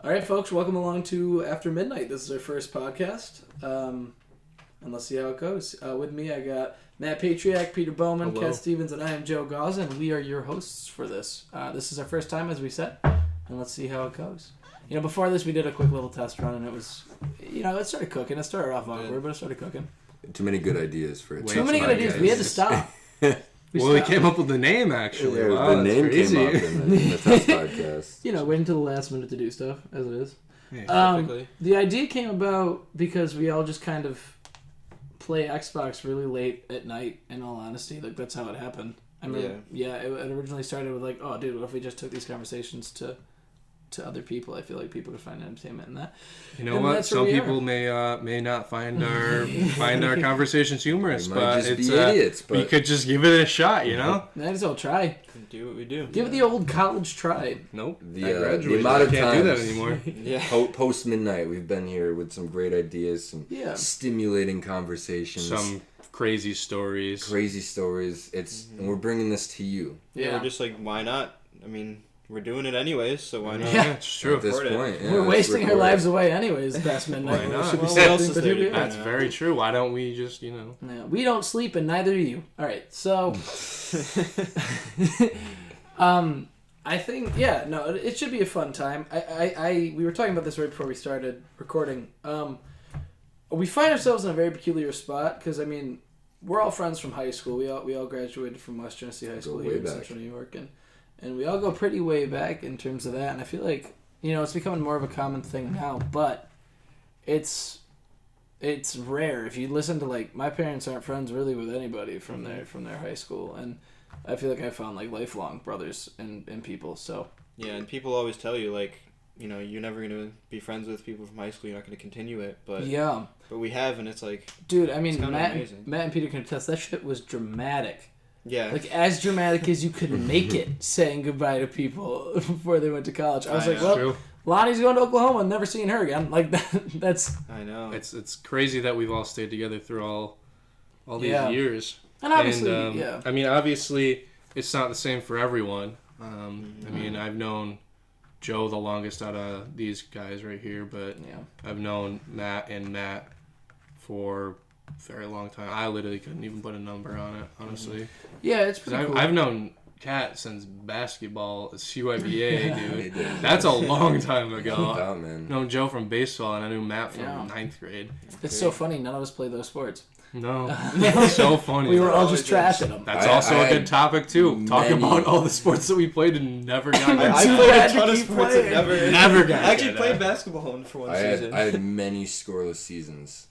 All right, folks, welcome along to After Midnight. This is our first podcast, and let's see how it goes. With me, I got Matt Patriak, Peter Bowman, Hello. Kat Stevens, and I am Joe Gauza, and we are your hosts for this. This is our first time, as we said, and let's see how it goes. You know, before this, we did a quick little test run, and it was, you know, it started cooking. It started off awkward, but it started cooking. Too many good ideas for it. Too many good ideas. We had to stop. We came up with the name, actually. Yeah, wow, the name crazy. came up in the test podcast. You know, waiting until the last minute to do stuff, as it is. Yeah, The idea came about because we all just kind of play Xbox really late at night, in all honesty. Like, that's how it happened. I mean, it originally started with like, oh, dude, what if we just took these conversations to other people? I feel like people could find entertainment in that. You know what? Some people may not find our conversations humorous, but it's idiots. But we could just give it a shot, you know? Might as well try. Do what we do. Give it the old college try. Nope. The graduated. amount of I can't do that times anymore. post midnight, we've been here with some great ideas, some stimulating conversations, Some crazy stories. And we're bringing this to you. Yeah, we're just like, why not? I mean, we're doing it anyways, so why not? Yeah, it's true. At this point, We're wasting our lives away anyways past midnight. Why not? Should be Well, something, what else is but there here we to are. do? That's very true. Why don't we just, you know? Yeah, we don't sleep, and neither do you. All right, so I think it should be a fun time. We were talking about this right before we started recording. We find ourselves in a very peculiar spot because I mean we're all friends from high school. We all graduated from West Genesee High School here in Central New York, and we all go pretty way back in terms of that. And I feel like it's becoming more of a common thing now, but it's rare. If you listen to like my parents aren't friends really with anybody from their high school, and I feel like I found like lifelong brothers and people. So Yeah, and people always tell you like, you're never gonna be friends with people from high school. You're not gonna continue it, but we have, and it's like, dude, I mean, Matt amazing. and Peter can attest that shit was dramatic. Yeah, Like as dramatic as you could make it, saying goodbye to people before they went to college. I was like, well, True. Lonnie's going to Oklahoma, never seeing her again. Like that's. I know. It's crazy that we've all stayed together through all these years. And obviously, I mean, obviously, it's not the same for everyone. I mean, I've known Joe the longest out of these guys right here, but I've known Matt for a very long time. I literally couldn't even put a number on it, honestly. Yeah, it's pretty cool. I've known Kat since basketball, CYBA, dude. That's a long time ago. Out, man. Known Joe from baseball, and I knew Matt from 9th grade. It's so funny. None of us play those sports. No, it's so funny. We were all just trashing them. That's also a good topic too. Talk about all the sports that we played and never got into. I played a ton of sports and Never got I actually good played at. basketball for one I season. had many scoreless seasons,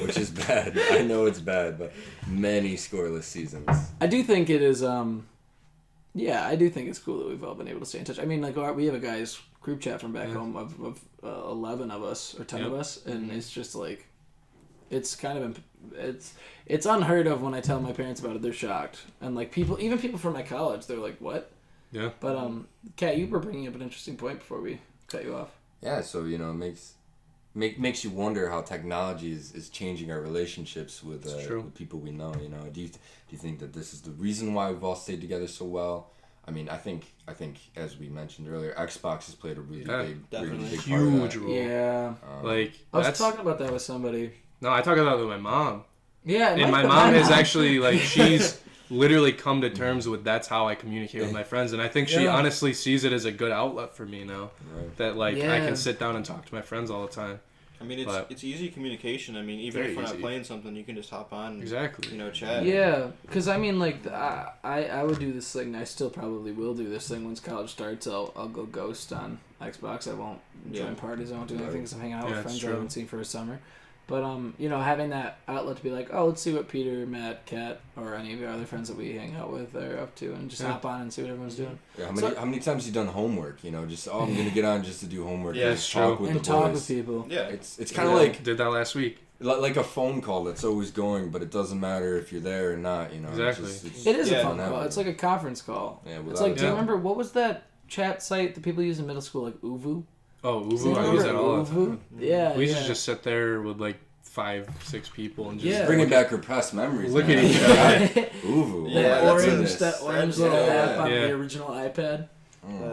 which is bad. I know it's bad, but many scoreless seasons. I do think it is. I do think it's cool that we've all been able to stay in touch. I mean, like we have a guys group chat from back home of 11 of us or 10 of us, and it's just like. It's kind of it's unheard of when I tell my parents about it. They're shocked, and like even people from my college, they're like, "What?" Yeah. But Kat, you were bringing up an interesting point before we cut you off. Yeah, so it makes you wonder how technology is changing our relationships with people we know. Do you think that this is the reason why we've all stayed together so well? I mean, I think as we mentioned earlier, Xbox has played a really big part of huge that. role. Yeah. I was talking about that with somebody. No, I talk about it with my mom. Yeah, and my mom has actually like she's literally come to terms with that's how I communicate with my friends, and I think she honestly sees it as a good outlet for me now. Right. That I can sit down and talk to my friends all the time. I mean, it's easy communication. I mean, even if we're not playing something, you can just hop on and, chat. Yeah, because I mean, like, I would do this thing. I still probably will do this thing once college starts. I'll go ghost on Xbox. I won't join parties. I won't do anything because I'm hanging out with friends I haven't seen for a summer. But, having that outlet to be like, oh, let's see what Peter, Matt, Kat, or any of your other friends that we hang out with are up to, and just hop on and see what everyone's doing. Yeah, how many times have you done homework? Just, I'm going to get on just to do homework. Yeah, just talk with the boys. Talk with people. Yeah. It's kind of like... Did that last week. Like a phone call that's always going, but it doesn't matter if you're there or not, Exactly. It is a phone call. It's like a conference call. Yeah, it's like, do you remember, what was that chat site that people used in middle school, like Uvu? Oh, Uvu. I use that all the time. Yeah. We used to just sit there with like 5-6 people and just bringing back repressed memories. Look at each other. Uvu. That orange little app on the original iPad.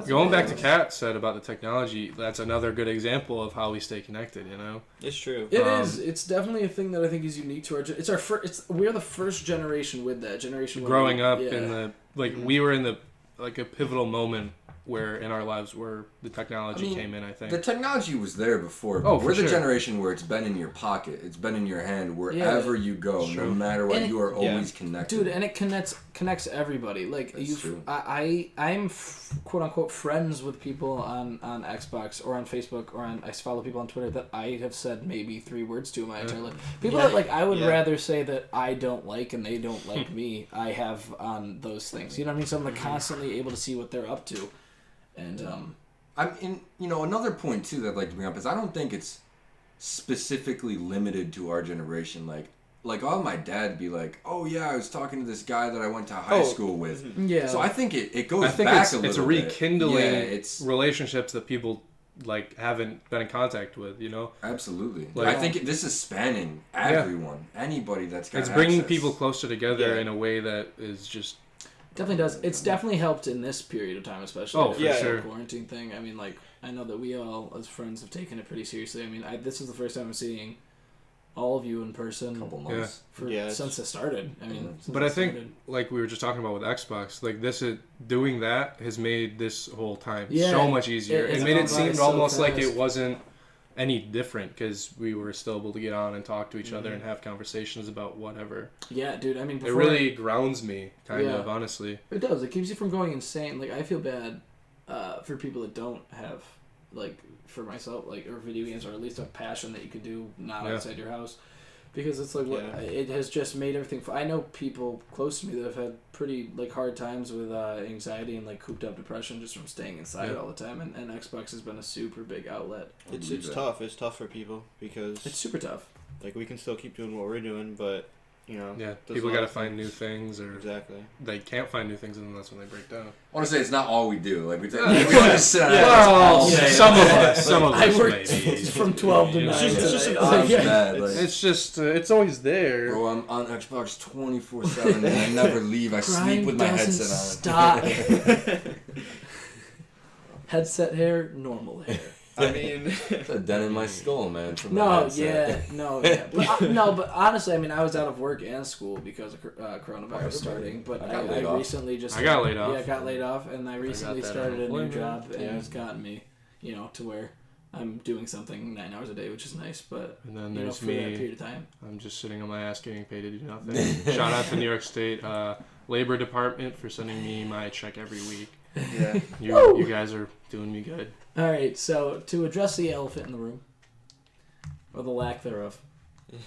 Going back to Kat said about the technology, that's another good example of how we stay connected. You know, it's true. It is. It's definitely a thing that I think is unique to our. It's our first. We're the first generation with that generation. Growing up in the we were in the a pivotal moment where in our lives where the technology came in. I think the technology was there before. But we're the generation where it's been in your pocket, it's been in your hand wherever you go, no matter what. You are always connected, dude. And it connects everybody. Like I'm quote unquote friends with people on Xbox or on Facebook or I follow people on Twitter that I have said maybe 3 words to in my entire life. People that like I would rather say that I don't like and they don't like me. I have on those things. You know what I mean? So I'm like constantly able to see what they're up to. And I'm in. Another point too that I'd like to bring up is I don't think it's specifically limited to our generation. Like all my dad be like, oh yeah, I was talking to this guy that I went to high school with. Yeah. So I think it goes back a little bit. It's rekindling relationships that people like haven't been in contact with. You know. Absolutely. I think this is spanning everyone, anybody that's got. It's bringing people closer together in a way that is just. Definitely does. It's definitely helped in this period of time, especially the quarantine thing. I mean, like, I know that we all, as friends, have taken it pretty seriously. I mean, this is the first time I'm seeing all of you in person. Couple months. Since it started. I mean, but I think, like we were just talking about with Xbox, like doing that has made this whole time so much easier. It made it seem almost like it wasn't any different because we were still able to get on and talk to each other and have conversations about whatever. Yeah, dude. I mean, it really grounds me, kind of, honestly. It does. It keeps you from going insane. Like, I feel bad for people that don't have, like, for myself, like, or video games, or at least a passion that you could do not outside your house. Because it's like, it has just made everything... I know people close to me that have had pretty, like, hard times with anxiety and, like, cooped up depression just from staying inside all the time. And Xbox has been a super big outlet. It's tough. It's tough for people because... It's super tough. Like, we can still keep doing what we're doing, but... people got to find new things, or exactly they can't find new things, and then that's when they break down. I want to say it's not all we do. Like we don't just sit on some of us. I work from 12 to 9. It's just it's always there. Bro, I'm on Xbox 24/7, and I never leave. I sleep with my headset on. Stop. Headset hair, normal hair. I mean, it's a dent in my skull, man. But honestly, I mean, I was out of work and school because of coronavirus starting. But I recently got laid off. Yeah, I got laid off, and I recently started a new job, and it's gotten me, to where I'm doing something 9 hours a day, which is nice. But and then there's for me. that period of time, I'm just sitting on my ass getting paid to do nothing. Shout out to New York State Labor Department for sending me my check every week. Yeah, you guys are doing me good. All right, so to address the elephant in the room, or the lack thereof.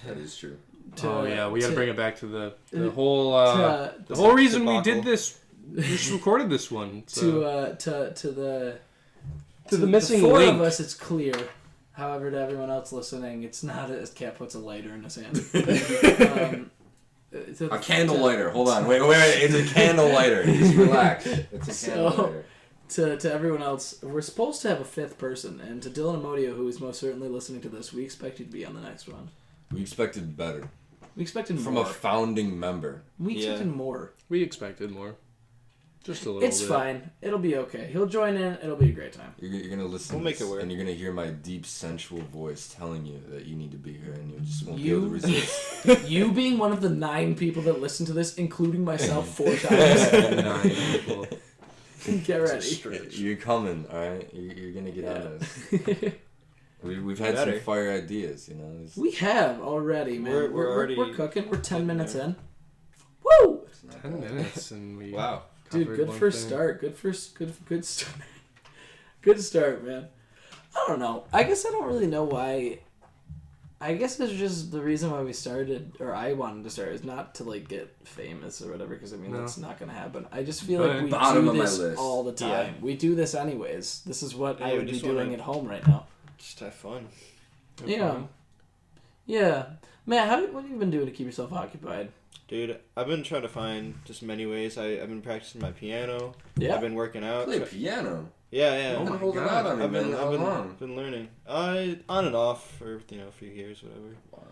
That is true. We got to bring it back to the whole the whole reason we did this. We just recorded this one. So. To the missing the 4 link. of us, it's clear. However, to everyone else listening, it's not as Cat puts a lighter in his hand. A candle lighter. Hold on. Wait. It's a candle lighter. Just relax. It's a candle lighter. To everyone else, we're supposed to have a 5th person, and to Dylan Amodio, who is most certainly listening to this, we expect you to be on the next one. We expected better. We expected more. From a founding member. We expected more. We expected more. Just a little bit. It's fine. It'll be okay. He'll join in. It'll be a great time. You're going to listen we'll make it work. And you're going to hear my deep, sensual voice telling you that you need to be here, and you just won't be able to resist. You being one of the 9 people that listen to this, including myself 4 times. 9 people. Get ready. You're coming, all right? You're going to get on this. We've had some fire ideas, We have already, man. We're cooking. We're 10 minutes in. Woo! 10 minutes, and we... Wow. Dude, good first start. Good start. Good start, man. I don't know. I guess I don't really know why. I guess it's just the reason why we started, or I wanted to start, is not to like get famous or whatever, because that's not gonna happen. I just feel like we do this all the time. Yeah. We do this anyways. This is what I would be doing at home right now. Just have fun. Yeah. Man, what have you been doing to keep yourself occupied? Dude, I've been trying to find just many ways. I've been practicing my piano. Yeah. I've been working out. Play piano? Yeah. You've been holding out on me, man. How long? I've been learning. On and off for a few years, whatever. Wow.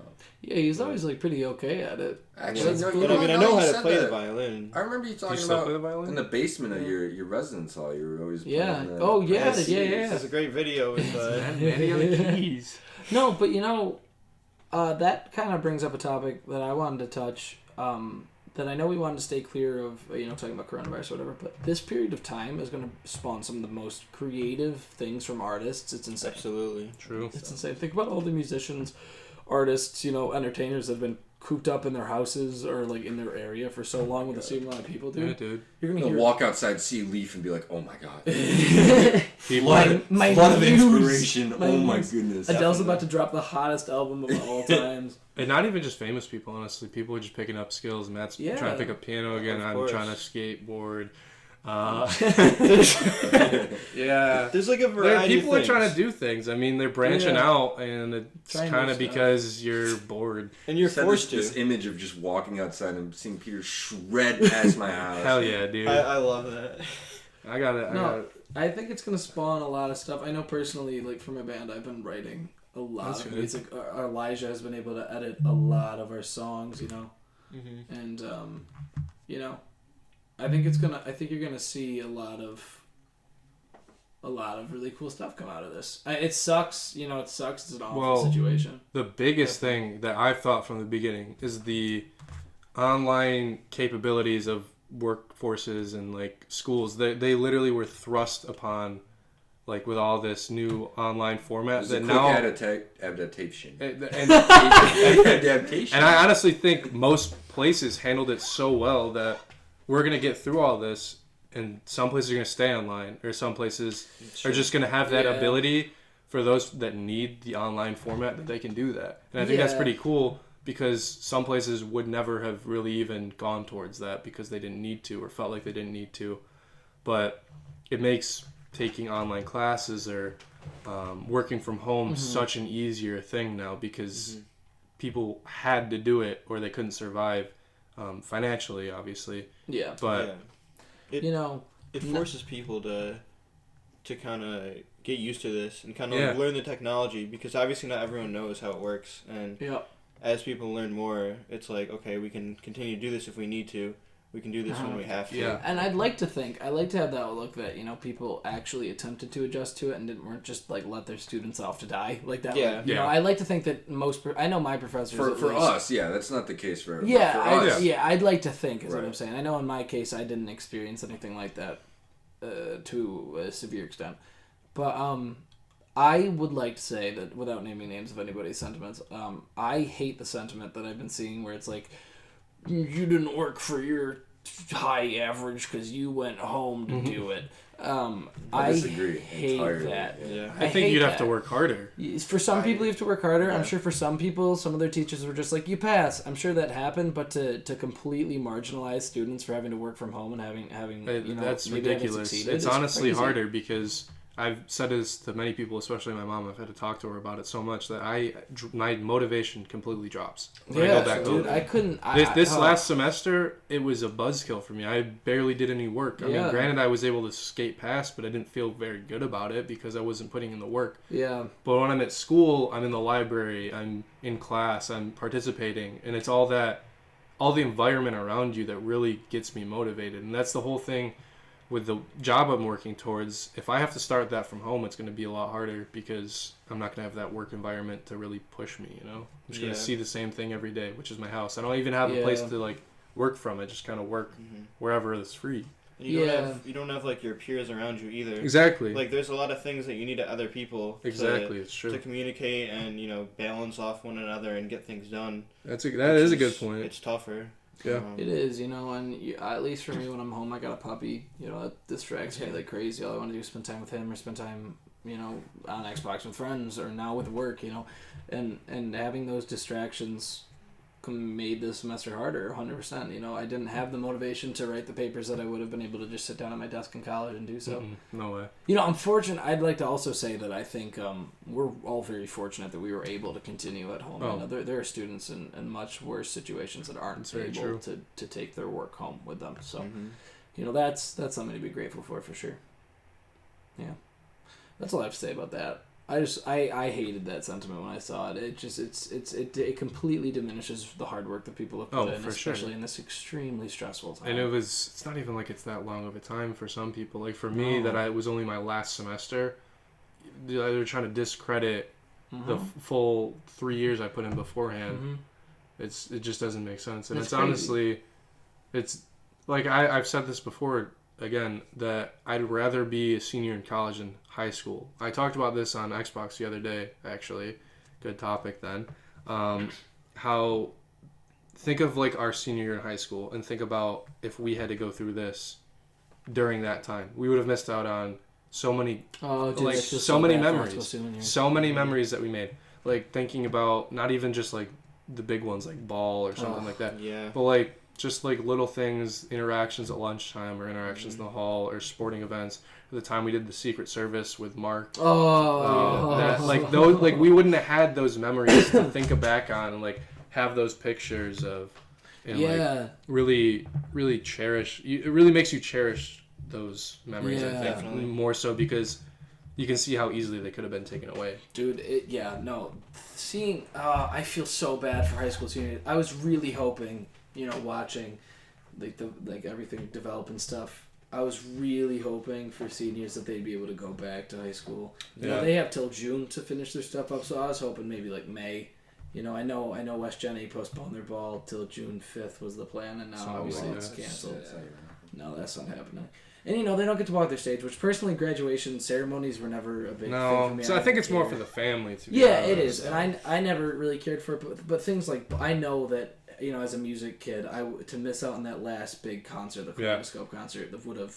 Yeah, he's always like pretty okay at it. Actually, I know how to play the violin. I remember you talking about in the basement of your residence hall. You were always playing yeah. There's a great video with keys. No, but that kind of brings up a topic that I wanted to touch. That I know we wanted to stay clear of, talking about coronavirus or whatever, but this period of time is going to spawn some of the most creative things from artists. It's insane. Absolutely. True. It's insane. Think about all the musicians, artists, entertainers that have been cooped up in their houses or like in their area for so long with the same amount of people, dude. Yeah, dude. You're going to walk outside, see a leaf, and be like, oh my god. flood of inspiration. Oh my goodness. Adele's about to drop the hottest album of all times. And not even just famous people, honestly. People are just picking up skills. Matt's trying to pick up piano again. I'm trying to skateboard. Yeah. There's like a variety people of things. are trying to do things. I mean, they're branching out, and it's kind of because you're bored. And you're forced to. This image of just walking outside and seeing Peter shred past my house. Hell yeah, dude. I love that. I got it. I think it's going to spawn a lot of stuff. I know personally, like for my band, I've been writing a lot of music. Elijah has been able to edit a lot of our songs, Mm-hmm. And I think you're gonna see a lot of really cool stuff come out of this. It sucks, it sucks. It's an awful situation. The biggest thing that I've thought from the beginning is the online capabilities of workforces and like schools. They literally were thrust upon, like with all this new online format that now adaptation. Adaptation. And I honestly think most places handled it so well that we're gonna get through all this, and some places are gonna stay online, or some places are just gonna have that ability for those that need the online format that they can do that. And I think that's pretty cool, because some places would never have really even gone towards that because they didn't need to or felt like they didn't need to. But it makes taking online classes or working from home such an easier thing now, because people had to do it or they couldn't survive financially, obviously. Yeah. But it forces people to kind of get used to this and kind of learn the technology, because obviously not everyone knows how it works, and as people learn more, it's like, okay, we can continue to do this if we need to. We can do this when we have to. Yeah. And I'd like to have that outlook that, people actually attempted to adjust to it and weren't just like let their students off to die like that. Yeah. I like to think that I know my professors for us, that's not the case for everyone. I'd like to think is what I'm saying. I know in my case I didn't experience anything like that to a severe extent. But I would like to say that, without naming names of anybody's sentiments, I hate the sentiment that I've been seeing where it's like, you didn't work for your high average because you went home to do it. I disagree hate entirely. that. Yeah. I think you'd have to work harder. For some people, you have to work harder. I'm sure for some people, some of their teachers were just like, you pass. I'm sure that happened, but to completely marginalize students for having to work from home and having that's ridiculous. It's honestly crazy. Harder, because I've said this to many people, especially my mom. I've had to talk to her about it so much that my motivation completely drops. When I go back home. I couldn't. This last semester, it was a buzzkill for me. I barely did any work. I mean, granted, I was able to skate past, but I didn't feel very good about it because I wasn't putting in the work. Yeah. But when I'm at school, I'm in the library, I'm in class, I'm participating, and it's all the environment around you that really gets me motivated. And that's the whole thing. With the job I'm working towards, if I have to start that from home, it's going to be a lot harder because I'm not going to have that work environment to really push me, I'm just going to see the same thing every day, which is my house. I don't even have a place to, like, work from. I just kind of work wherever it's free. And you don't have, like, your peers around you either. Exactly. Like, there's a lot of things that you need to other people it's true. To communicate and, balance off one another and get things done. That is a good point. It's tougher. Yeah, it is, and at least for me, when I'm home, I got a puppy. That distracts me like crazy. All I want to do is spend time with him, or spend time, on Xbox with friends, or now with work. And having those distractions made this semester harder, 100%. I didn't have the motivation to write the papers that I would have been able to just sit down at my desk in college and do so. No way. I'm fortunate. I'd like to also say that I think we're all very fortunate that we were able to continue at home. There are students in much worse situations that aren't able to take their work home with them. So, that's something to be grateful for sure. Yeah. That's all I have to say about that. I hated that sentiment when I saw it. It completely diminishes the hard work that people have put in, especially in this extremely stressful time. And it's not even like it's that long of a time for some people. Like for me, it was only my last semester. They're trying to discredit the full 3 years I put in beforehand. It just doesn't make sense. And it's honestly, it's like I've said this before. Again, that I'd rather be a senior in college than high school. I talked about this on Xbox the other day, actually. Good topic then. How, think of like our senior year in high school and think about if we had to go through this during that time. We would have missed out on so many, so many memories. So many memories that we made. Like thinking about not even just like the big ones like ball or something like that. Yeah. But like, just like little things, interactions at lunchtime or interactions in the hall or sporting events. At the time we did the Secret Service with Mark. Those we wouldn't have had those memories to think back on and like have those pictures of. And like really, really cherish. It really makes you cherish those memories. I think definitely. More so because you can see how easily they could have been taken away. Dude, seeing. I feel so bad for high school seniors. I was really hoping. Watching like everything develop and stuff, I was really hoping for seniors that they'd be able to go back to high school. They have till June to finish their stuff up, so I was hoping maybe like May. I know West Jenny postponed their ball till June 5th was the plan, and now obviously it's canceled. No, that's not happening. And they don't get to walk their stage, which personally graduation ceremonies were never a big thing for me. So I think it's more for the family to be honest. It is, and I never really cared for it, but things like I know that as a music kid, to miss out on that last big concert, the Kaleidoscope concert, that would have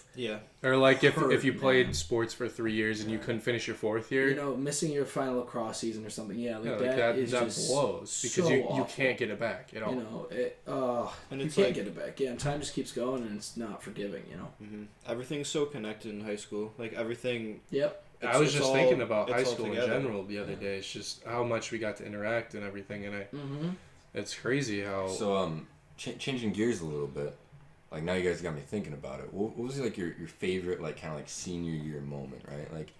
or like if you played sports for 3 years and you couldn't finish your fourth year, missing your final lacrosse season or something, that blows because you can't get it back at all. And you can't get it back. And time just keeps going, and it's not forgiving. Everything's so connected in high school. Like everything. Yep. I was just thinking about high school in general the other day. It's just how much we got to interact and everything, and it's crazy how. So changing gears a little bit, like now you guys got me thinking about it. What was like your favorite like kind of like senior year moment, right? Like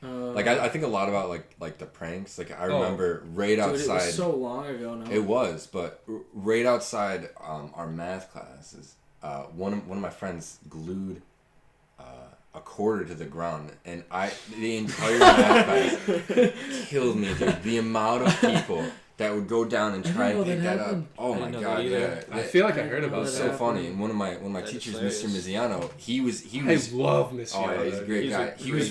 I think a lot about like the pranks. Like I remember right outside. It was so long ago now. It was, but right outside our math classes, one of my friends glued a quarter to the ground, and the entire math class killed me, dude. The amount of people that would go down and try and pick that up. Oh my god! Yeah. I feel like I heard about it. It's so funny. And one of my teachers, Mr. Miziano, he was. I love Mr. Oh yeah, he's a great guy. He was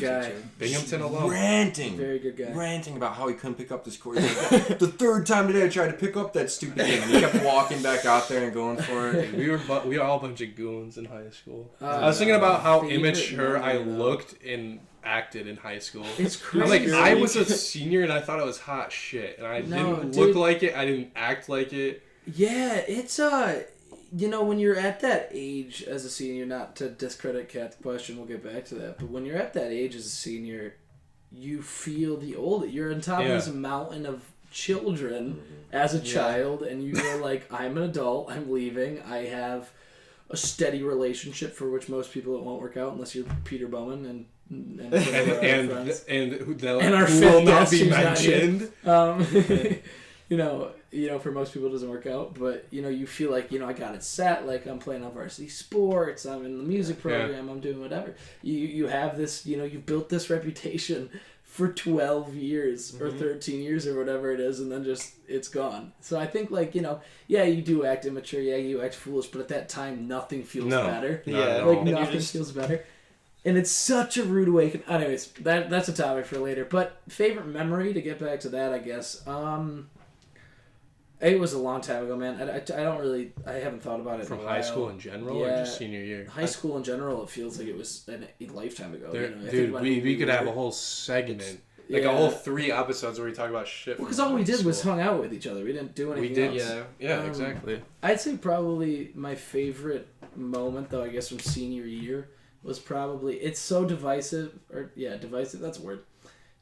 Binghamton alone. Ranting. Very good guy. Ranting about how he couldn't pick up this quarter. Like, the third time today I tried to pick up that stupid thing, and he kept walking back out there and going for it. We were all a bunch of goons in high school. I was thinking about how immature I looked and acted in high school. It's crazy. I was a senior and I thought I was hot shit, and I didn't look like it. I didn't act like it. Yeah, it's when you're at that age as a senior, not to discredit Kat's question, we'll get back to that, but when you're at that age as a senior, you feel the old. You're on top of this mountain of children as a child, and you're like, I'm an adult, I'm leaving, I have a steady relationship for which most people it won't work out unless you're Peter Bowman and our fifth will not be mentioned. For most people it doesn't work out, but you feel like I got it set, like I'm playing on varsity sports, I'm in the music program, I'm doing whatever. You have this, you've built this reputation for 12 years or 13 years or whatever it is, and then just it's gone. So I think you do act immature, you act foolish, but at that time nothing feels better. Nothing feels better. And it's such a rude awakening. Anyways, that's a topic for later. But favorite memory, to get back to that, I guess. It was a long time ago, man. I haven't thought about it from in a while. High school in general, or just senior year? High school in general, it feels like it was a lifetime ago. We could have a whole segment. A whole 3 episodes where we talk about shit. Well, because all we did was hung out with each other. We didn't do anything else. Yeah, exactly. I'd say probably my favorite moment, though, I guess from senior year, was probably, it's so divisive, divisive, that's a word.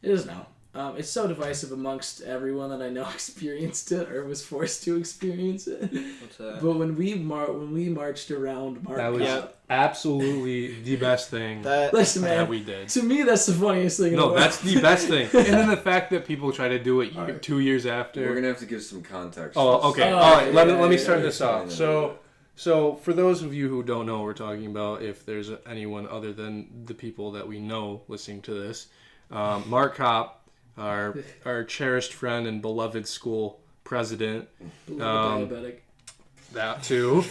It is now. It's so divisive amongst everyone that I know experienced it or was forced to experience it. What's that? But when we marched around Mark, that was absolutely the best thing that we did. To me, that's the funniest thing. No, that's the best thing. And then the fact that people try to do it 2 years after. We're gonna have to give some context. Oh, okay. All right. Let me start this off. So for those of you who don't know what we're talking about, if there's anyone other than the people that we know listening to this, Mark Kopp, our cherished friend and beloved school president, diabetic. That too.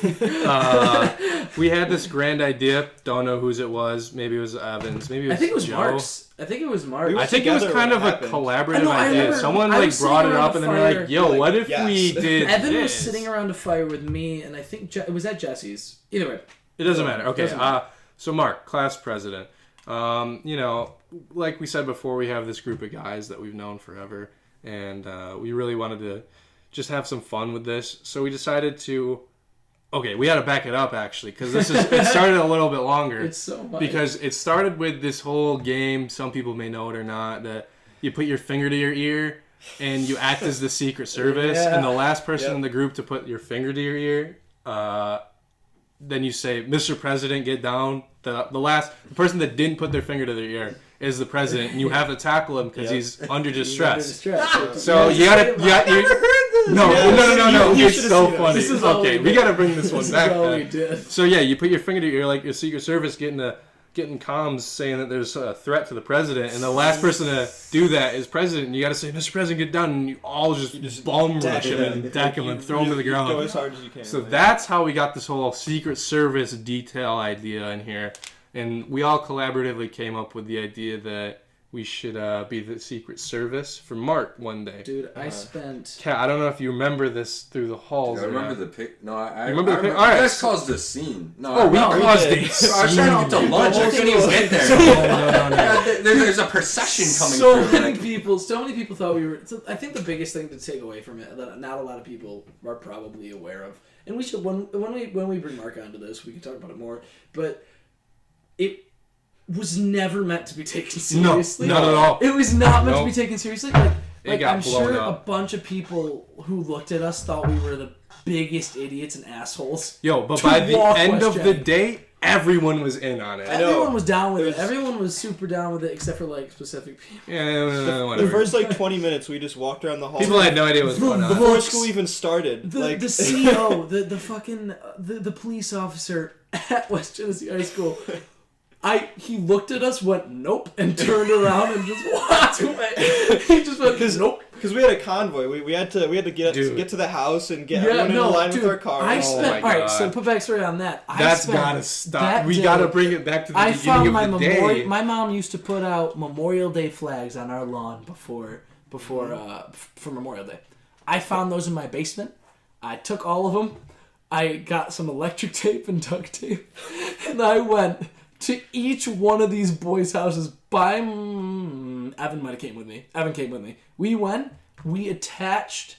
We had this grand idea. Don't know whose it was. Maybe it was Evans. Maybe it was I think it was Joe. Mark's. I think it was Mark. I think it was kind of a collaborative idea. Someone brought it up and then we're like, "Yo, what if we did?" Evan was sitting around a fire with me, and I think it was at Jesse's. Either way, it doesn't matter. Okay. So Mark, class president. Like we said before, we have this group of guys that we've known forever, and we really wanted to just have some fun with this. So we decided to. Okay, we had to back it up actually, because it started a little bit longer. It's so much. Because it started with this whole game. Some people may know it or not, that you put your finger to your ear and you act as the Secret Service, and the last person in the group to put your finger to your ear, then you say, "Mr. President, get down." The person that didn't put their finger to their ear is the president, and you have to tackle him because he's under distress. So you gotta. No. It's so funny. Okay, we gotta bring this one back. So yeah, you put your finger to your ear like your Secret Service getting comms saying that there's a threat to the president, and the last person to do that is president. And you gotta say, "Mr. President, get down," and you all just bum rush him and deck him and throw him to the ground. Go as hard as you can. So that's how we got this whole Secret Service detail idea in here. And we all collaboratively came up with the idea that we should be the Secret Service for Mark one day. Dude, I spent... Kat, I don't know if you remember this through the halls. I remember the pic. No, I remember the pic. All right. You guys caused the scene. No, we caused the scene. I was trying to get to lunch. I couldn't even get there. No. There's a procession coming through. So many people thought we were... So I think the biggest thing to take away from it that not a lot of people are probably aware of, and we should when we bring Mark onto this, we can talk about it more. But it was never meant to be taken seriously. No, not at all. It was not meant to be taken seriously. Like I'm sure up. A bunch of people who looked at us thought we were the biggest idiots and assholes. Yo, but by the end of the day, everyone was in on it. Everyone was down with it. Everyone was super down with it, except for like specific people. Yeah, whatever. The first 20 minutes, we just walked around the hall. People had no idea what was going on. Before school even started. The CEO, the fucking the police officer at West Genesee High School. He looked at us, went nope, and turned around and just walked away. He just went nope. Because we had a convoy. We had to get to the house and get everyone in line with our cars. Alright, so put backstory on that. That's gotta stop. We gotta bring it back to the beginning of the day. My mom used to put out Memorial Day flags on our lawn for Memorial Day. I found those in my basement. I took all of them. I got some electric tape and duct tape, and I went to each one of these boys' houses. Evan might have came with me. Evan came with me. We went. We attached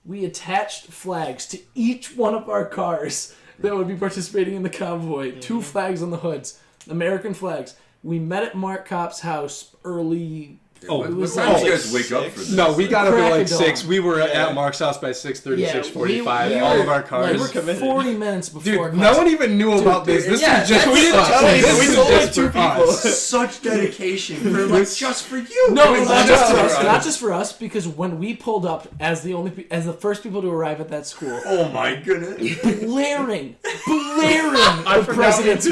flags to each one of our cars that would be participating in the convoy. Mm-hmm. 2 flags on the hoods, American flags. We met at Mark Kopp's house early. What time did you guys wake up for this? No, we got up at 6. We were at Mark's house by 6:30, 6:45. All of our cars. We were committed. 40 minutes before. Dude, no one even knew about this. This was just we didn't tell us. We told like 2 people. Such dedication for just for you. No, not just for us. Not just for us, because when we pulled up as the first people to arrive at that school. Oh my goodness! Blaring the President's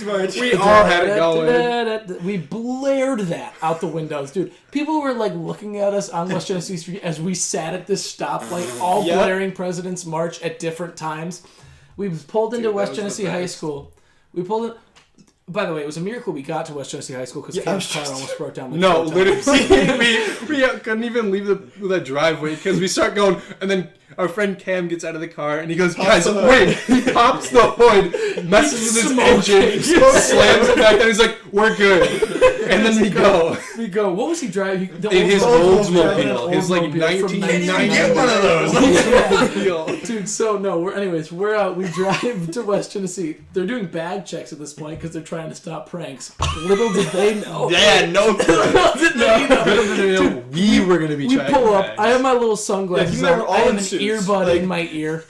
March. We all had it going. We blared that out the windows. Dude, people were like looking at us on West Genesee Street as we sat at this stoplight, all blaring President's March at different times. We pulled into West Genesee High School. We pulled in. By the way, it was a miracle we got to West Genesee High School because Cam's car almost broke down. No, literally, we couldn't even leave the driveway because we start going, and then Our friend Cam gets out of the car and he goes, guys, wait. He pops the hood, messes with his engine, slams it back down. He's like, we're good. And then we go. What was he driving? In his Oldsmobile. His like 1990. Get one of those. Dude, so no. We're out. We drive to West Tennessee. They're doing bag checks at this point because they're trying to stop pranks. Little did they know. Yeah, no. Little did they know. Dude, we were gonna be. We pull up. I have my little sunglasses on. I have an earbud in my ear.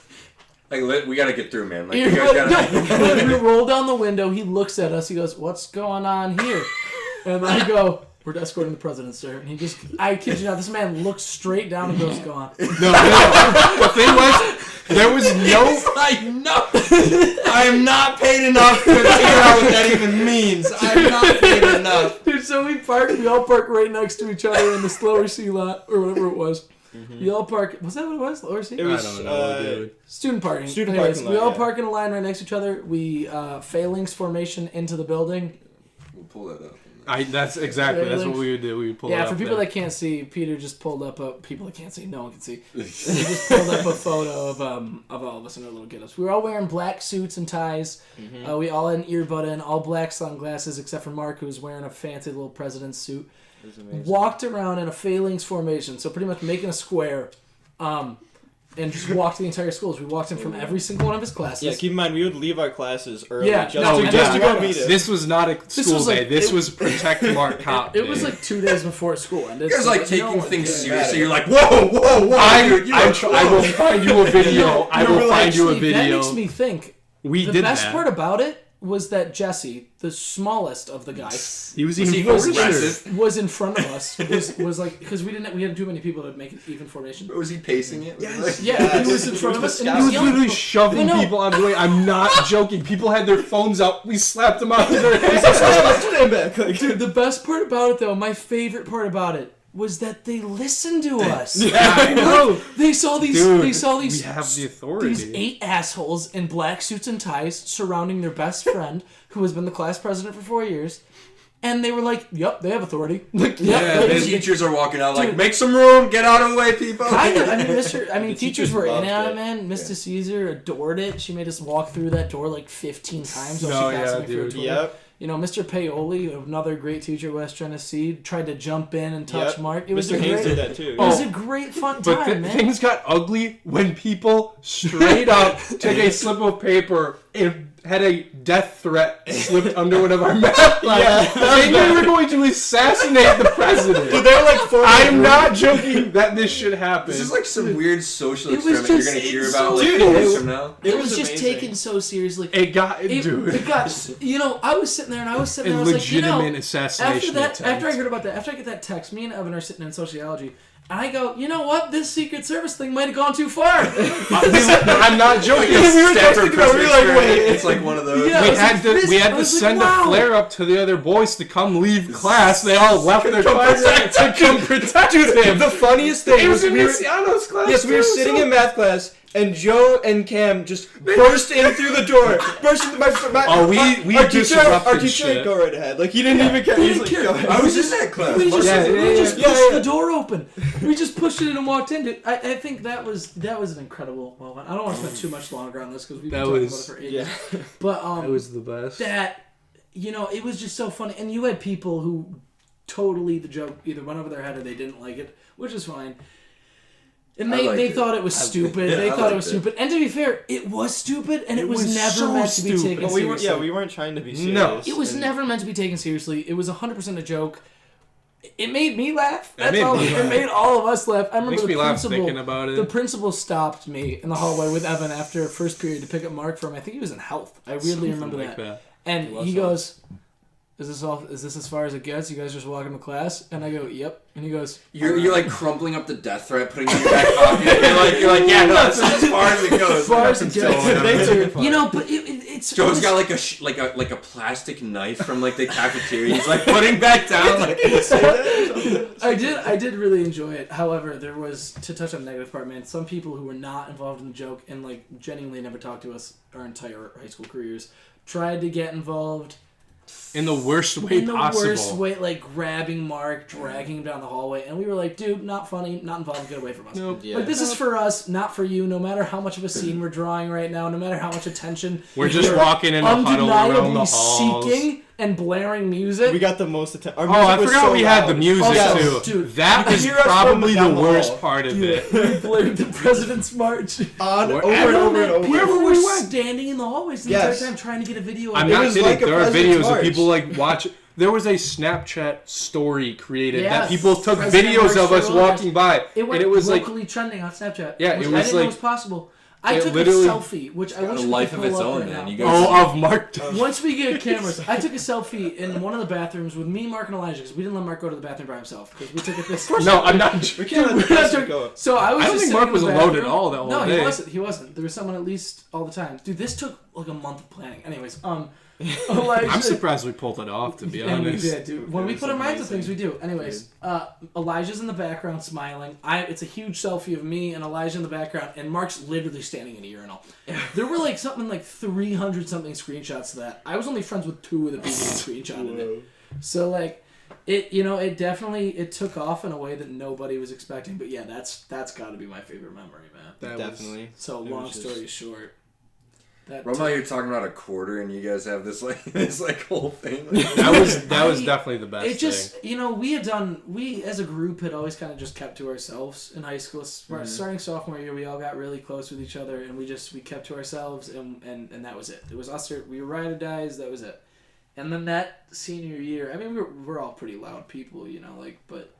Like, we gotta get through, man. Like, we roll down the window. He looks at us. He goes, "What's going on here?" And I go, "We're escorting the president, sir." And he just, I kid you not, this man looks straight down and goes, "Gone." No. The thing was, there was no. He's like, no, I'm not paid enough to figure out what that even means. I'm not paid enough. Dude, so we all park right next to each other in the lower C lot, or whatever it was. Mm-hmm. We all park, was that what it was? Lower C? It was, I don't know, dude. Student parking. Parking lot, we all park in a line right next to each other. We, phalanx formation into the building. We'll pull that up. That's what we would do. We would pull it up. Yeah, for people that can't see, Peter just pulled up people that can't see, no one can see. He just pulled up a photo of all of us in our little get-ups. We were all wearing black suits and ties. Mm-hmm. We all had an earbud in, all black sunglasses, except for Mark, who was wearing a fancy little president's suit. Walked around in a phalanx formation, so pretty much making a square, and just walked the entire school. We walked in from every single one of his classes. Yeah, keep in mind, we would leave our classes early just to go meet him. This was not a school day. This was Protect Mark Cop It was like 2 days before school ended. You guys like taking things seriously. You're like, whoa. I will find you a video. That makes me think. The best part about it was that Jesse, the smallest of the guys, was in front of us. Was like, because we had too many people to make it even formation. Was he pacing it? Yes. Yeah, he was in front of us. And he was literally shoving people out of the way. I'm not joking. People had their phones out. We slapped them out of their hands. Stand back. Dude, the best part about it, though, my favorite part about it, was that they listened to us. Yeah, I know. They saw these. Dude, they saw these. We have the authority. These 8 assholes in black suits and ties surrounding their best friend, who has been the class president for 4 years, and they were like, "Yep, they have authority." Like, the teachers are walking out like, "Make some room, get out of the way, people." Kind of. I mean, teachers were in on it, man. Mr. Caesar adored it. She made us walk through that door like 15 times while she passed me through a tour. Yep. You know, Mr. Paoli, another great teacher, West Tennessee, tried to jump in and touch Mark. It was Mr. Haynes did that too. It was a great fun time, man. Things got ugly when people straight up took a slip of paper and had a death threat slipped under one of our math classes. They were going to assassinate the president. Dude, they're like, I'm not joking that this should happen. This is like some weird social experiment you're going to hear about like 4 years from now. It was just taken so seriously. It got, you know, I was sitting there and I was like, you know, assassination after I heard about that, after I get that text, me and Evan are sitting in sociology. And I go, you know what? This Secret Service thing might have gone too far. I'm not joking. We were like, wait, it's like one of those. Yeah, we had to send a flare up to the other boys to come leave class. They all left their class to come protect him. The funniest thing was in Luciano's class. Yes, we were sitting in math class. And Joe and Cam just burst in through the door. Burst into we our teacher go right ahead. Like, he didn't even care. He didn't care. I was in that class. We just pushed the door open. We just pushed it in and walked in. I think that was an incredible moment. I don't want to spend too much longer on this because we've been talking about it for ages. Yeah. But it was the best. That, you know, it was just so funny. And you had people who totally the joke either went over their head or they didn't like it, which is fine. And they thought it was stupid. They thought it was stupid. And to be fair, it was stupid, and it was never meant to be taken seriously. We weren't trying to be serious. No. It was never meant to be taken seriously. It was 100% a joke. It made me laugh. It made all of us laugh. I remember thinking about it. The principal stopped me in the hallway with Evan after first period to pick up Mark for him. I think he was in health. I weirdly remember that. And he goes, Is this as far as it gets? You guys just walking to class? And I go, yep. And he goes, You're like crumpling up the death threat, putting it in your back pocket. You're like, yeah, no, that's as far as it goes. As far as it gets. You know, but it's Joe's got like a plastic knife from like the cafeteria. He's like putting back down. Like, I did really enjoy it. However, there was, to touch on the negative part, man, some people who were not involved in the joke and like genuinely never talked to us our entire high school careers tried to get involved. in the worst way possible. In the worst way, like grabbing Mark, dragging him down the hallway, and we were like, dude, not funny, not involved, get away from us. Nope. Like, this is for us, not for you, no matter how much of a scene we're drawing right now, no matter how much attention. We're just walking in a huddle around the halls. Seeking and blaring music. We got the most attention. I forgot we had the music too. Dude, that was probably the worst part of it. We blared the President's March over and over. People were standing in the hallways the entire time trying to get a video. I'm not kidding. There are videos of people like watching. There was a Snapchat story created that people took videos of us walking by, and it was locally trending on Snapchat. Yeah, it was I didn't know it was possible. I took a selfie, which I wish we life could of its pull up own, right man. now. You guys of Mark. Once we get cameras, I took a selfie in one of the bathrooms with me, Mark, and Elijah because we didn't let Mark go to the bathroom by himself because we took it this. No, I'm not. We can't let the president go. So I was. I don't think Mark was alone at all that whole day. No, he wasn't. He wasn't. There was someone at least all the time. Dude, this took like a month of planning. Anyways, Elijah, I'm surprised we pulled it off, to be honest. We did, dude. When we put our minds to things, we do. Anyways, Elijah's in the background smiling. It's a huge selfie of me and Elijah in the background, and Mark's literally standing in a urinal. There were like 300 something screenshots of that. I was only friends with 2 of the people who screenshotted it. So like, it definitely took off in a way that nobody was expecting. But yeah, that's got to be my favorite memory, man. Definitely. So long story short. Roma, you're talking about a quarter, and you guys have this whole thing. That was definitely the best. It just we as a group had always kind of just kept to ourselves in high school. Starting sophomore year, we all got really close with each other, and we kept to ourselves, and that was it. It was us. We were ride or dies. That was it. And then that senior year, I mean, we're all pretty loud people, but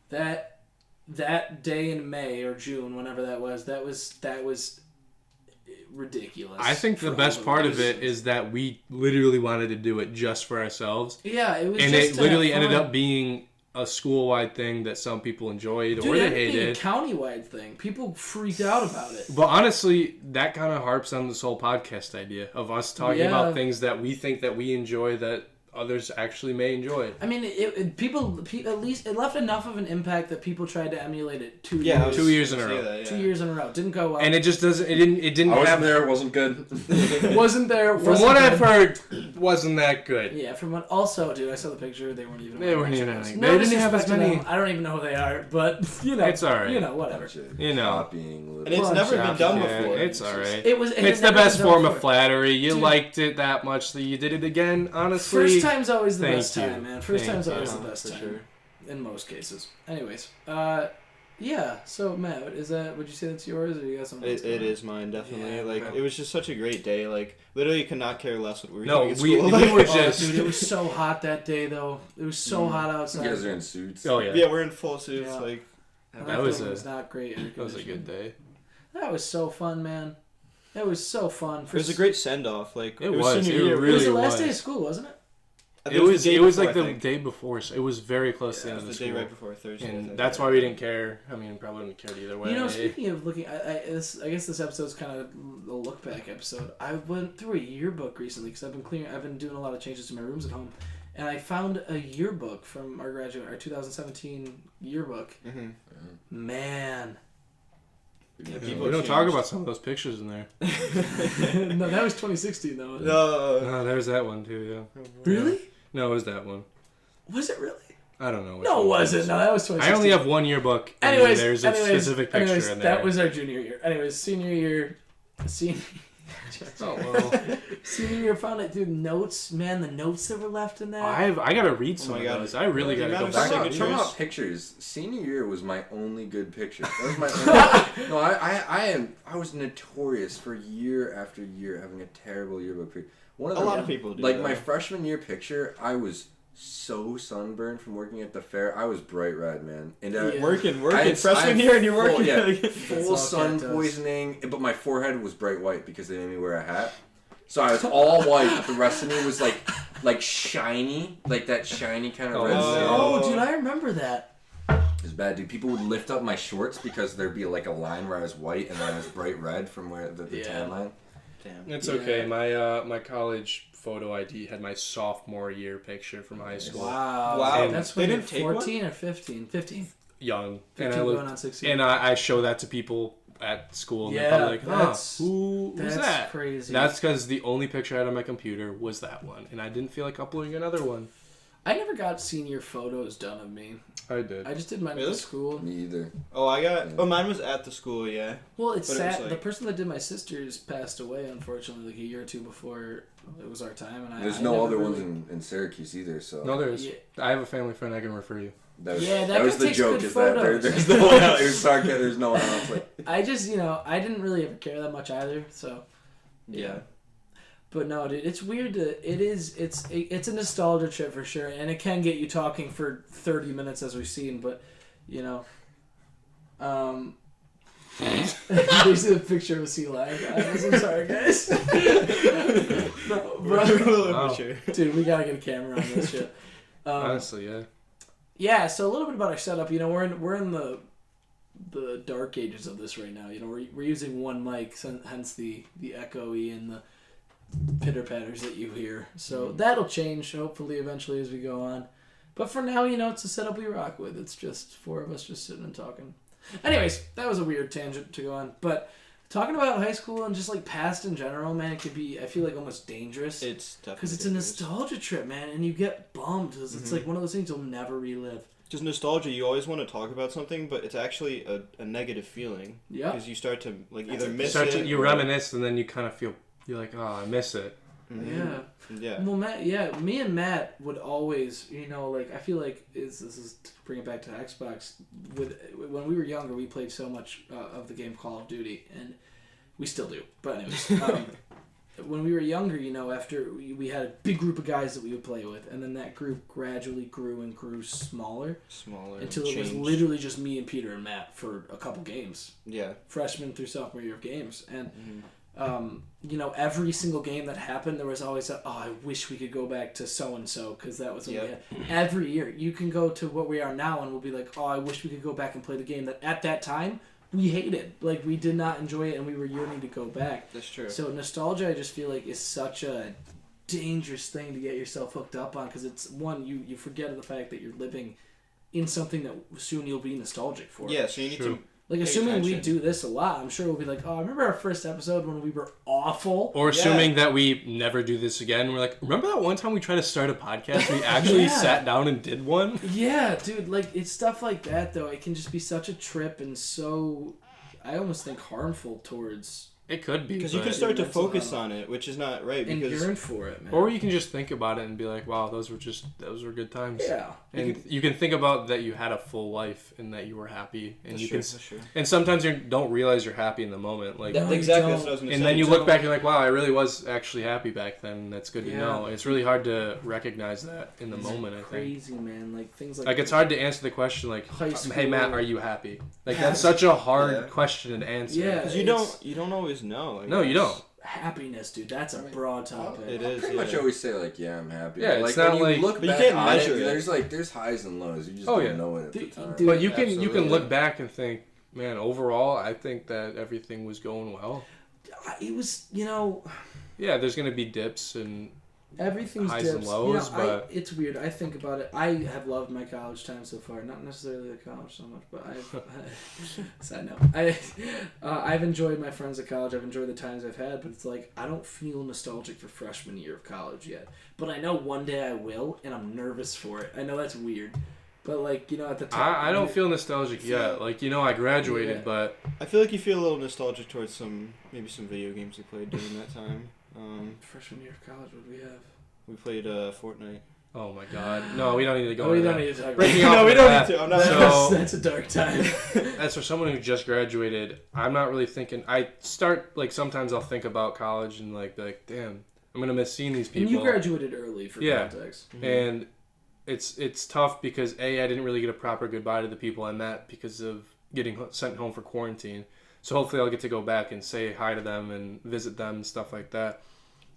that day in May or June, whenever that was ridiculous. I think the best part of it is that we literally wanted to do it just for ourselves. Yeah, it was. And just it literally ended up being a school-wide thing that some people enjoyed or they hated. A county-wide thing. People freaked out about it. But honestly, that kind of harps on this whole podcast idea of us talking about things that we think that we enjoy that others actually may enjoy. I mean, people at least it left enough of an impact that people tried to emulate it 2 years in a row. 2 years in a row. Didn't go well. And it just doesn't. It didn't. I wasn't there. It wasn't good. Wasn't there. From what I've heard, wasn't that good. Yeah. From what. Also, dude, I saw the picture. They weren't even. They didn't have as many. I don't even know who they are, but it's all right. Whatever. And it's never been done before. It's all right. It's the best form of flattery. You liked it that much that you did it again. Honestly, first time's always the best time, man. First time's always the best time. Sure. In most cases. Anyways, so Matt, would you say that's yours, or you got something? It is mine, definitely. It was just such a great day. Literally could not care less what we were doing at school. We were just... dude, it was so hot that day, though. It was so hot outside. You guys are in suits. Oh, yeah. Yeah, we're in full suits. Yeah. That was not great. That was a good day. That was so fun, man. That was so fun. It was a great send-off. It was. It really was. The last day of school, wasn't it? It was like the day before. So it was very close to the end of the school. The day right before Thursday. And that's why we didn't care. I mean, probably wouldn't have cared either way. Speaking of looking, I guess this episode's kind of a look back episode. I went through a yearbook recently because I've been doing a lot of changes to my rooms at home, and I found a yearbook from our 2017 yearbook. Mm-hmm. Man. Yeah, we don't talk about some of those pictures in there. No, that was 2016 though. No, there's that one too. Yeah. Really? No, it was that one. Was it really? I don't know. No, it wasn't. No, that was 2016. I only have one yearbook. Anyways, there's a specific picture in there. That was our junior year. Anyways, senior year. Oh well. Senior year, found it, dude. Notes, man. The notes that were left in there. I gotta read some of those. I really gotta go back. Talking about pictures. Senior year was my only good picture. That was my only. No, I was notorious for year after year having a terrible yearbook picture. A lot of people do. My freshman year picture, I was so sunburned from working at the fair. I was bright red, man. And working freshman year, and you're working. Full sun poisoning, but my forehead was bright white because they made me wear a hat. So I was all white, but the rest of me was like shiny, like that shiny kind of red. Oh, dude, I remember that. It was bad, dude. People would lift up my shorts because there'd be like a line where I was white and then I was bright red from where the tan line. Damn. It's okay. My college photo ID had my sophomore year picture from high school. Wow. And that's when you're 14 or 15? 15. Young. 15 going on 16. And I show that to people. at school. And yeah, they're like, who's that? That's crazy. That's because the only picture I had on my computer was that one, and I didn't feel like uploading another one. I never got senior photos done of me. I did. I just did mine at the school. Me either. Oh, I got. Yeah. Oh, mine was at the school. Yeah. Well, it's sad. It was like, the person that did my sister's passed away, unfortunately, like a year or two before it was our time. And there's no other ones in Syracuse either. So no, there's. Yeah. I have a family friend I can refer you. That was the joke. Is that there's no one else? There's no one else. Like. I just I didn't really ever care that much either. So yeah. But no, dude, it's weird it's a nostalgia trip for sure, and it can get you talking for 30 minutes as we've seen, but there's a picture of a sea lion. I'm sorry, guys. No, wow. Dude, we gotta get a camera on this shit. Honestly, yeah. Yeah, so a little bit about our setup. We're in the dark ages of this right now. We're using one mic, hence the echoey and the pitter patters that you hear. So that'll change hopefully eventually as we go on. But for now, it's a setup we rock with. It's just four of us just sitting and talking. Anyways, that was a weird tangent to go on. But talking about high school and just like past in general, man, it could be, I feel like, almost dangerous. It's definitely because it's a nostalgia trip, man, and you get bummed because it's like one of those things you'll never relive. Just nostalgia, you always want to talk about something, but it's actually a negative feeling. Yeah. Because you start to either miss it. You reminisce, and then you kind of feel. You're like, oh, I miss it. Mm-hmm. Yeah. Well, me and Matt would always, I feel like this is to bring it back to Xbox. When we were younger, we played so much of the game Call of Duty, and we still do. But anyways, when we were younger, after we had a big group of guys that we would play with, and then that group gradually grew and grew smaller until it was literally just me and Peter and Matt for a couple games. Yeah. Freshman through sophomore year of games, and. Every single game that happened, there was always I wish we could go back to so-and-so, because that was what we had. Every year. You can go to what we are now, and we'll be like, I wish we could go back and play the game that at that time, we hated. Like, we did not enjoy it, and we were yearning to go back. That's true. So nostalgia, I just feel like, is such a dangerous thing to get yourself hooked up on, because it's, one, you forget the fact that you're living in something that soon you'll be nostalgic for. Yeah, so you need to... Like, assuming we do this a lot, I'm sure we'll be like, I remember our first episode when we were awful. Or assuming that we never do this again. We're like, remember that one time we tried to start a podcast? We actually sat down and did one? Yeah, dude. Like, it's stuff like that, though. It can just be such a trip and so, I almost think, harmful towards... It could be. Because you can start to focus on it, which is not right. And yearn for it, man. Or you can just think about it and be like, wow, those were good times. Yeah. And you can think about that you had a full life and that you were happy. And that's true. And sometimes you don't realize you're happy in the moment. Like exactly. That's what I was going to say. And then you look back and you're like, wow, I really was actually happy back then. That's good to know. And it's really hard to recognize that in the moment, I think. Crazy, man. Like, things like... Like, it's hard to answer the question, like, hey, Matt, are you happy? Like, that's such a hard question to answer. Yeah. Because you don't always know. No, you don't. Happiness, dude. That's a broad topic. It is. Pretty much always say like, yeah, I'm happy. Yeah, like, it's not when you look back, you can't measure it. There's highs and lows. You just don't know it at the time. Dude, but you can look back and think, man, overall, I think that everything was going well. It was, Yeah, there's gonna be dips and everything's highs dips. and lows, but it's weird. I think about it. I have loved my college time so far. Not necessarily the college so much, but side note, I've enjoyed my friends at college. I've enjoyed the times I've had, but it's like I don't feel nostalgic for freshman year of college yet. But I know one day I will, and I'm nervous for it. I know that's weird. But, like, at the time... I don't feel nostalgic yet. Like, I graduated, but... I feel like you feel a little nostalgic towards maybe some video games you played during that time. Freshman year of college, what did we have? We played Fortnite. Oh, my God. No, we don't need to go into that. We don't need to talk about it. No, we don't need to. I'm not that's a dark time. As for someone who just graduated, I'm not really thinking... I start, like, sometimes I'll think about college and, like, be like, damn, I'm going to miss seeing these people. And you graduated early, for context. Mm-hmm. And... It's tough because I didn't really get a proper goodbye to the people I met because of getting sent home for quarantine. So hopefully I'll get to go back and say hi to them and visit them and stuff like that.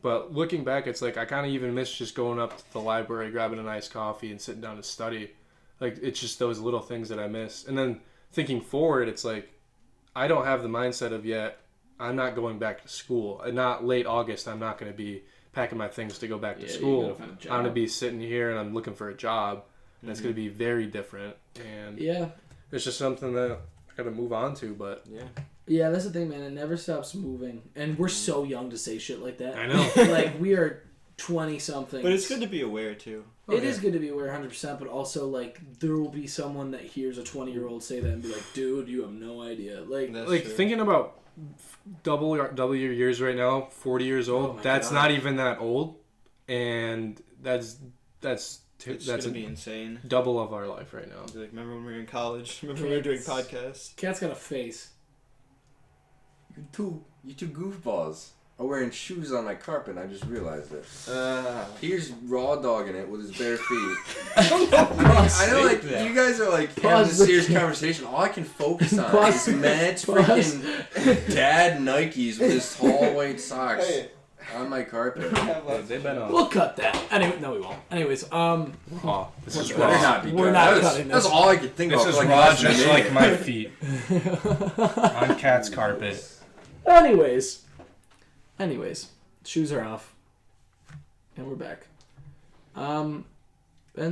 But looking back, it's like I kind of even miss just going up to the library, grabbing a nice coffee and sitting down to study. Like, it's just those little things that I miss. And then thinking forward, it's like I don't have the mindset of yet I'm not going back to school. Not late August, I'm not going to be packing my things to go back to school. I'm going to be sitting here and I'm looking for a job. And it's going to be very different. And it's just something that I got to move on to. But Yeah, that's the thing, man. It never stops moving. And we're so young to say shit like that. I know. Like, we are 20-something. But it's good to be aware, too. It is good to be aware 100%, but also, like, there will be someone that hears a 20-year-old say that and be like, dude, you have no idea. Like, thinking about double your years right now, 40 years old, that's not even that old. And that's gonna be insane. Double of our life right now. Like, remember when we were in college? Remember when we were doing podcasts? Cat's got a face. You two goofballs are wearing shoes on my carpet, and I just realized it. Peter's raw dogging it with his bare feet. I know, like, you guys are, like, having a serious conversation. All I can focus on is Matt's freaking dad Nikes with his tall white socks on my carpet. They've been on. We'll cut that. Anyway, no, we won't. Anyways, this is raw. We're not cutting this. That's all I could think of. This is raw, just like my feet on Cat's carpet. Anyways, shoes are off, and we're back. And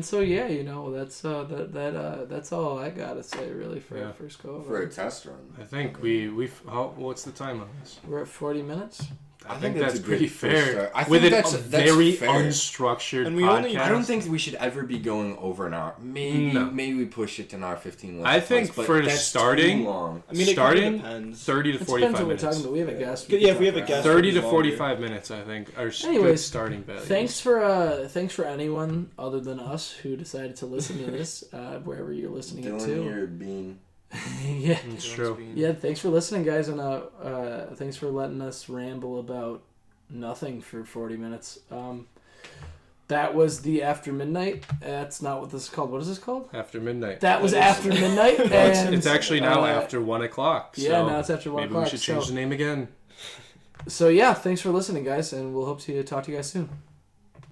so yeah, you know, that's all I gotta say really for our first go for a test run. I think what's the time on this? We're at 40 minutes. I think that's pretty fair. I think with that's very fair. unstructured and podcast. I don't think we should ever be going over an hour. Maybe we push it to an hour 15. I think for starting, too long. I mean, starting it depends. 30 to It 45 depends what we're minutes. talking about. We have a guest. If we have a guest, 30 to 45 minutes, I think, are good starting values. Thanks for anyone other than us who decided to listen to this, wherever you're listening Dylan, to. you're a bean. Yeah, it's true. Yeah, thanks for listening, guys, and thanks for letting us ramble about nothing for 40 minutes. That was the After Midnight. That's not what this is called. What is this called? After Midnight. That was After Midnight. And it's actually now after 1 o'clock. So yeah, now it's after 1 o'clock. Maybe we should change the name again. So yeah, thanks for listening, guys, and we'll hope to talk to you guys soon.